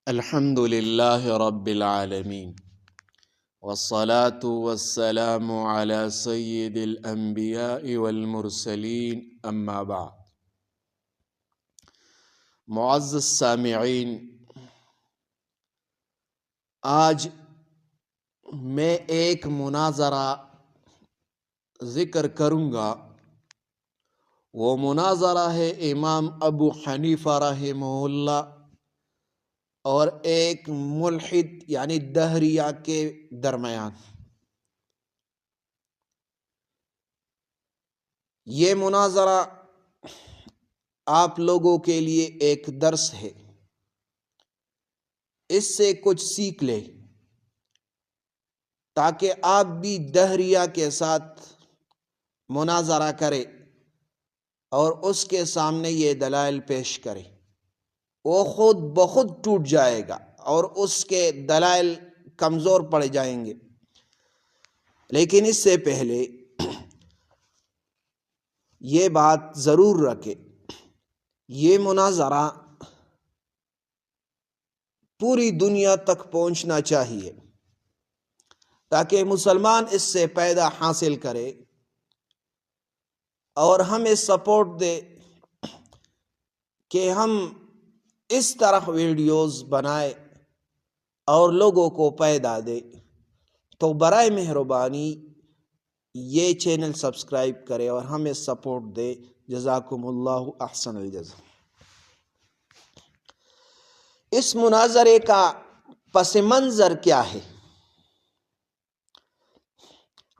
الحمد لله رب العالمين والصلاة والسلام على سيد الأنبياء والمرسلين أما بعد. معزز سامعین، آج میں ایک مناظرہ ذکر کروں گا. وہ مناظرہ ہے امام ابو حنیفہ رحمہ اللہ اور ایک ملحد یعنی دہریہ کے درمیان. یہ مناظرہ آپ لوگوں کے لیے ایک درس ہے، اس سے کچھ سیکھ لیں تاکہ آپ بھی دہریہ کے ساتھ مناظرہ کریں اور اس کے سامنے یہ دلائل پیش کریں. وہ خود بخود ٹوٹ جائے گا اور اس کے دلائل کمزور پڑ جائیں گے. لیکن اس سے پہلے یہ بات ضرور رکھے، یہ مناظرہ پوری دنیا تک پہنچنا چاہیے تاکہ مسلمان اس سے فائدہ حاصل کرے اور ہمیں سپورٹ دے کہ ہم اس طرح ویڈیوز بنائے اور لوگوں کو فائدہ دے. تو برائے مہربانی یہ چینل سبسکرائب کرے اور ہمیں سپورٹ دے. جزاکم اللہ احسن الجزا. اس مناظرے کا پس منظر کیا ہے؟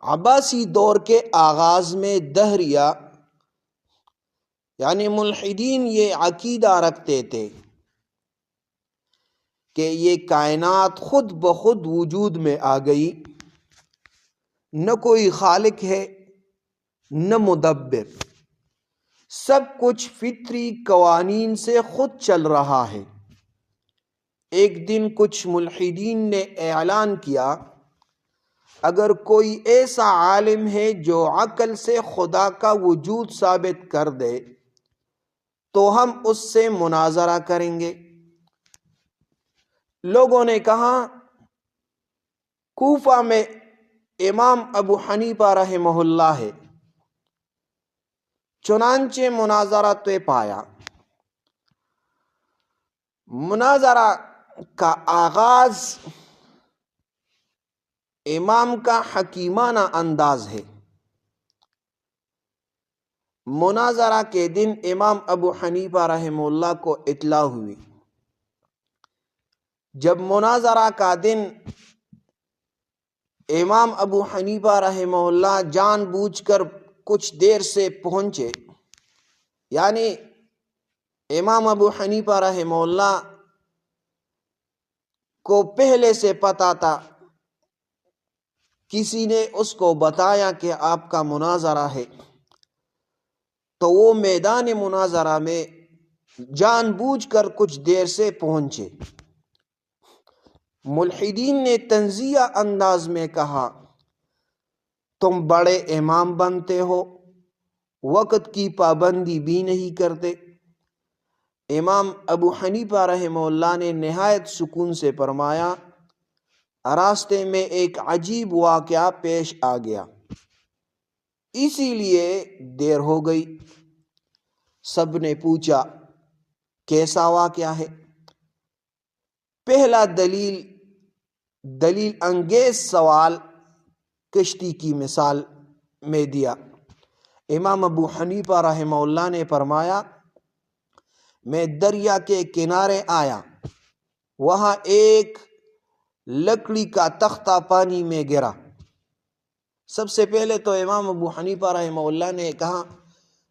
عباسی دور کے آغاز میں دہریہ یعنی ملحدین یہ عقیدہ رکھتے تھے کہ یہ کائنات خود بخود وجود میں آ گئی، نہ کوئی خالق ہے نہ مدبر، سب کچھ فطری قوانین سے خود چل رہا ہے. ایک دن کچھ ملحدین نے اعلان کیا، اگر کوئی ایسا عالم ہے جو عقل سے خدا کا وجود ثابت کر دے تو ہم اس سے مناظرہ کریں گے. لوگوں نے کہا کوفہ میں امام ابو حنیفہ رحمہ اللہ ہے. چنانچہ مناظرہ طے پایا. مناظرہ کا آغاز امام کا حکیمانہ انداز ہے. مناظرہ کے دن امام ابو حنیفہ رحمہ اللہ کو اطلاع ہوئی. جب مناظرہ کا دن امام ابو حنیفہ رحمہ اللہ جان بوجھ کر کچھ دیر سے پہنچے، یعنی امام ابو حنیفہ رحمہ اللہ کو پہلے سے پتا تھا، کسی نے اس کو بتایا کہ آپ کا مناظرہ ہے، تو وہ میدان مناظرہ میں جان بوجھ کر کچھ دیر سے پہنچے. ملحدین نے طنزیہ انداز میں کہا، تم بڑے امام بنتے ہو، وقت کی پابندی بھی نہیں کرتے. امام ابو حنیفہ رحمہ اللہ نے نہایت سکون سے فرمایا، راستے میں ایک عجیب واقعہ پیش آ گیا، اسی لیے دیر ہو گئی. سب نے پوچھا کیسا واقعہ ہے؟ پہلا دلیل انگیز سوال کشتی کی مثال میں دیا. امام ابو حنیفہ رحمہ اللہ نے فرمایا، میں دریا کے کنارے آیا، وہاں ایک لکڑی کا تختہ پانی میں گرا. سب سے پہلے تو امام ابو حنیفہ رحمہ اللہ نے کہا،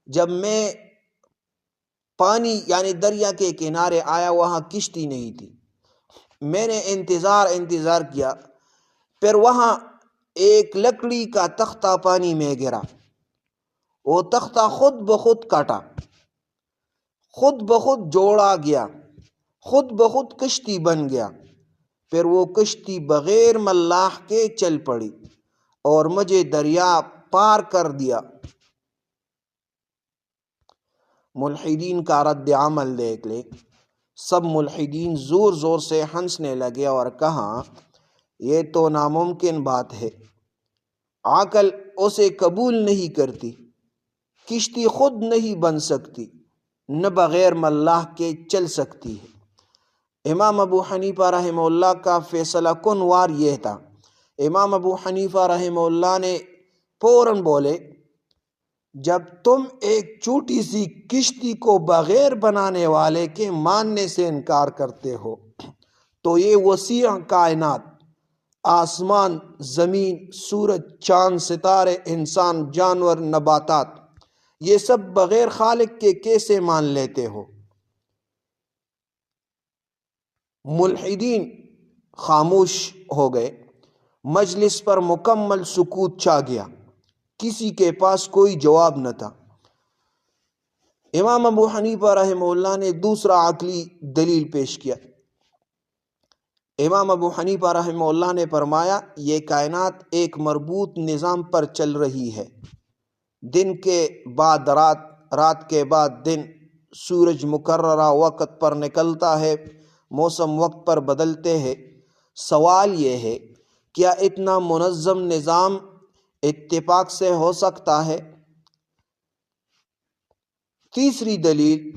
جب میں پانی یعنی دریا کے کنارے آیا وہاں کشتی نہیں تھی. میں نے انتظار کیا، پھر وہاں ایک لکڑی کا تختہ پانی میں گرا. وہ تختہ خود بخود کٹا، خود بخود جوڑا گیا، خود بخود کشتی بن گیا. پھر وہ کشتی بغیر ملاح کے چل پڑی اور مجھے دریا پار کر دیا. ملحدین کا رد عمل دیکھ لے. سب ملحدین زور زور سے ہنسنے لگے اور کہا یہ تو ناممکن بات ہے، عقل اسے قبول نہیں کرتی، کشتی خود نہیں بن سکتی، نہ بغیر ملاح کے چل سکتی ہے۔ امام ابو حنیفہ رحمہ اللہ کا فیصلہ کن وار یہ تھا۔ امام ابو حنیفہ رحمہ اللہ نے فوراً بولے، جب تم ایک چھوٹی سی کشتی کو بغیر بنانے والے کے ماننے سے انکار کرتے ہو تو یہ وسیع کائنات، آسمان، زمین، سورج، چاند، ستارے، انسان، جانور، نباتات، یہ سب بغیر خالق کے کیسے مان لیتے ہو؟ ملحدین خاموش ہو گئے، مجلس پر مکمل سکوت چھا گیا، کسی کے پاس کوئی جواب نہ تھا۔ امام ابو حنیفہ رحمہ اللہ نے دوسرا عقلی دلیل پیش کیا۔ امام ابو حنیفہ رحمہ اللہ نے فرمایا، یہ کائنات ایک مربوط نظام پر چل رہی ہے، دن کے بعد رات، رات کے بعد دن، سورج مقررہ وقت پر نکلتا ہے، موسم وقت پر بدلتے ہیں۔ سوال یہ ہے، کیا اتنا منظم نظام اتفاق سے ہو سکتا ہے؟ تیسری دلیل،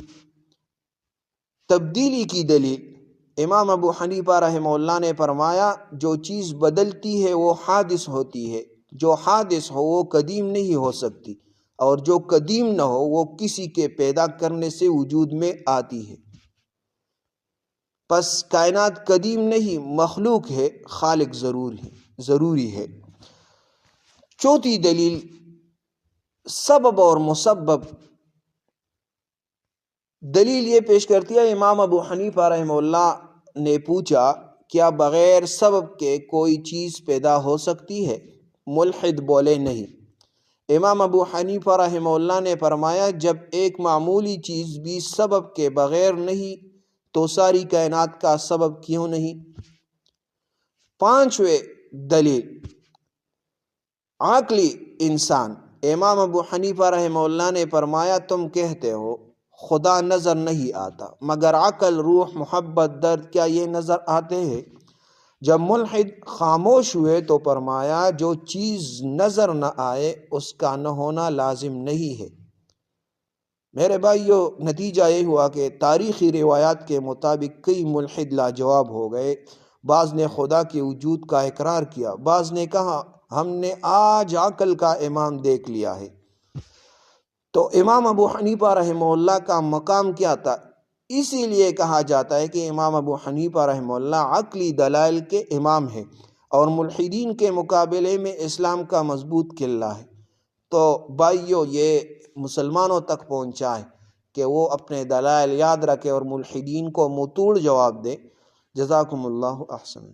تبدیلی کی دلیل۔ امام ابو حنیفہ رحمہ اللہ نے فرمایا، جو چیز بدلتی ہے وہ حادث ہوتی ہے، جو حادث ہو وہ قدیم نہیں ہو سکتی، اور جو قدیم نہ ہو وہ کسی کے پیدا کرنے سے وجود میں آتی ہے۔ پس کائنات قدیم نہیں، مخلوق ہے، خالق ضروری ہے۔ چوتھی دلیل، سبب اور مسبب۔ دلیل یہ پیش کرتی ہے، امام ابو حنیفہ رحمہ اللہ نے پوچھا، کیا بغیر سبب کے کوئی چیز پیدا ہو سکتی ہے؟ ملحد بولے نہیں۔ امام ابو حنیفہ رحمہ اللہ نے فرمایا، جب ایک معمولی چیز بھی سبب کے بغیر نہیں تو ساری کائنات کا سبب کیوں نہیں؟ پانچویں دلیل، عقلی انسان۔ امام ابو حنیفہ رحمہ اللہ نے فرمایا، تم کہتے ہو خدا نظر نہیں آتا، مگر عقل، روح، محبت، درد، کیا یہ نظر آتے ہیں؟ جب ملحد خاموش ہوئے تو فرمایا، جو چیز نظر نہ آئے اس کا نہ ہونا لازم نہیں ہے۔ میرے بھائیو، نتیجہ یہ ہوا کہ تاریخی روایات کے مطابق کئی ملحد لاجواب ہو گئے۔ بعض نے خدا کے وجود کا اقرار کیا، بعض نے کہا ہم نے آج عقل کا امام دیکھ لیا ہے۔ تو امام ابو حنیفہ رحمہ اللہ کا مقام کیا تھا؟ اسی لیے کہا جاتا ہے کہ امام ابو حنیفہ رحمہ اللہ عقلی دلائل کے امام ہیں اور ملحدین کے مقابلے میں اسلام کا مضبوط قلعہ ہے۔ تو بھائیو، یہ مسلمانوں تک پہنچا ہے کہ وہ اپنے دلائل یاد رکھے اور ملحدین کو منہ توڑ جواب دے۔ جزاکم اللہ احسن۔